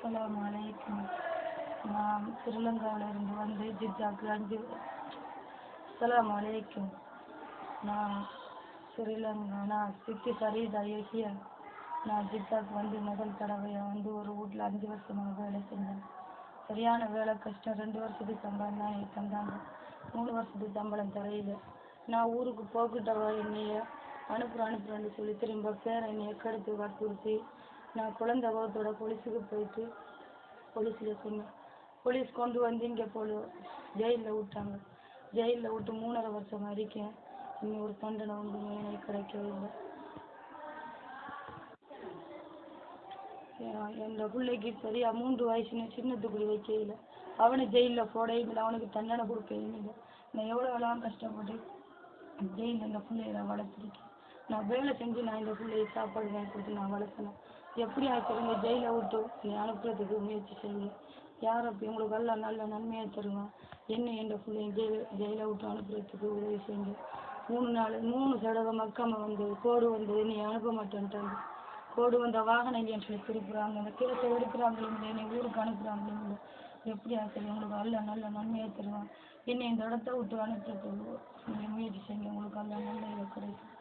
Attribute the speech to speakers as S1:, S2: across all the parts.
S1: அஸ்ஸலாமு அலைக்கும். நான் ஸ்ரீலங்காவிலிருந்து வந்து ஜித்தாக்கு அஸ்ஸலாமு அலைக்கும். நான் சித்தி ஃபரீதா யஹ்யா. நான் ஜித்தாக்கு வந்து முதல் தடவையாக வந்து ஒரு வீட்டில் 5 வருஷமாக வேலை செஞ்சேன். சரியான வேலை கஷ்டம். 2 வருஷத்துக்கு சம்பளம் தான் எனக்கு தந்தாங்க. 3 வருஷத்துக்கு சம்பளம் தரையில. நான் ஊருக்கு போக்கிட்டவ என்னைய அனுப்புறேன்னு சொல்லி திரும்ப பேர் என்னைய கெடுத்து வற்புறுத்தி நான் குழந்தை வகுத்தோட போலீஸுக்கு போயிட்டு போலீஸில் சொன்னேன். போலீஸ் கொண்டு வந்து இங்கே ஜெயிலில் விட்டாங்க. ஜெயிலில் விட்டு 3.5 வருஷம் இருக்கேன். இன்னும் ஒரு தண்டனை வந்து எனக்கு கிடைக்கவே இல்லை. என் பிள்ளைக்கு சரியா 3 வயசுன்னு சின்னத்துக்குடி வைக்கல. அவனை ஜெயிலில் போடையும் இல்லை, அவனுக்கு தண்டனை கொடுக்கவும் இல்லை. நான் எவ்வளோலாம் கஷ்டப்பட்டு ஜெயிலில் இந்த பிள்ளைய வளர்த்துருக்கேன். நான் வேலை செஞ்சு நான் இந்த பிள்ளையை சாப்பாடு வாங்கி கொடுத்து நான் வளர்த்தேன். எப்படி ஆச்சுருங்க ஜெயிலை விட்டு நீ அனுப்புறதுக்கு முயற்சி செய்யுங்க. யார் அப்படி உங்களுக்கு எல்லாம் நல்ல நன்மையாக தருவான். என்ன என் பிள்ளைங்க ஜெயிலை விட்டு அனுப்புறதுக்கு உதவி செஞ்சு 3 தடவை மக்காம வந்து கோடு வந்தது நீ அனுப்ப மாட்டேன்ட்டாங்க. கோடு வந்த வாகனம் இல்லைன்னு சொல்லி திருப்புறாங்க. அந்த கேஸை எடுக்கிறாங்களும் இல்லை, என்னை ஊருக்கு அனுப்புகிறாங்களும் இல்லை. எப்படி ஆச்சு உங்களுக்கு எல்லாம் நல்ல நன்மையாக தருவான். என்னை இந்த இடத்த விட்டு அனுப்புறதுக்கு நீங்கள் முயற்சி செய்யுங்க. உங்களுக்கு எல்லாம் நல்ல இதை கிடைக்கும்.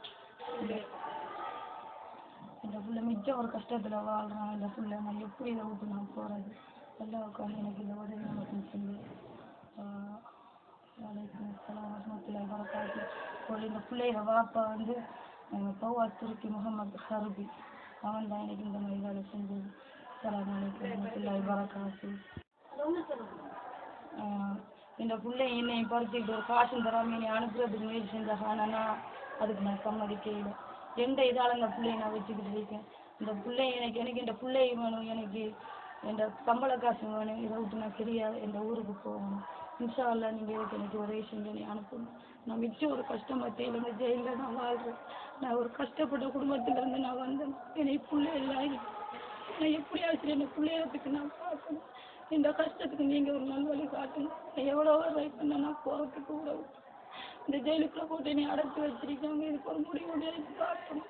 S1: இந்த பிள்ளை மிச்சம் ஒரு கஷ்டத்தில் வாழ்கிறான். இந்த பிள்ளை நான் எப்படி இதை விட்டு நான் போகிறது எல்லாம் உட்காந்து எனக்கு இந்த உதவி மட்டும் செய்யுங்க. இந்த பிள்ளையோட வாப்பா வந்து பவாஸ் துருக்கி முகமது ஹர்பி. அவன் தான் எனக்கு இந்த மாதிரி வேலை செஞ்சது. இந்த பிள்ளை என்னை பறிச்சுக்கிட்டு ஒரு காசும் தராமல் என்னை அனுப்புறதுக்கு முயற்சி செஞ்சாங்க. ஆனால் அதுக்கு நான் சம்மதிக்கல. 2 இதால் இந்த பிள்ளையை நான் வச்சுக்கிட்டு இருக்கேன். இந்த பிள்ளை எனக்கு இந்த பிள்ளை வேணும், எனக்கு என் சம்பள காசு வேணும். இதை விட்டு நான் தெரியாது எந்த ஊருக்கு போகணும். இன்ஷா அல்லாஹ் நீங்கள் இதுக்கு எனக்கு உதவி செஞ்சு என்னை அனுப்பணும். நான் மிச்சம் ஒரு கஷ்டமத்தையில் இந்த ஜெயிலில் நான் வாழ்கிறேன். நான் ஒரு கஷ்டப்பட்ட குடும்பத்திலேருந்து நான் வந்தேன். என்னை பிள்ளை இல்லாமல் நான் எப்படியாச்சும் என்னை பிள்ளையத்துக்கு நான் பார்க்கணும். இந்த கஷ்டத்துக்கு நீங்கள் ஒரு நல்வழி காட்டணும். நான் எவ்வளோ ட்ரை பண்ண நான் போகிறதுக்கு கூட இந்த ஜெயிலுக்குள்ளே போட்டு என்னை அடைச்சி வச்சிருக்காங்க. இதுக்கு ஒரு முடிவு காட்டணும்.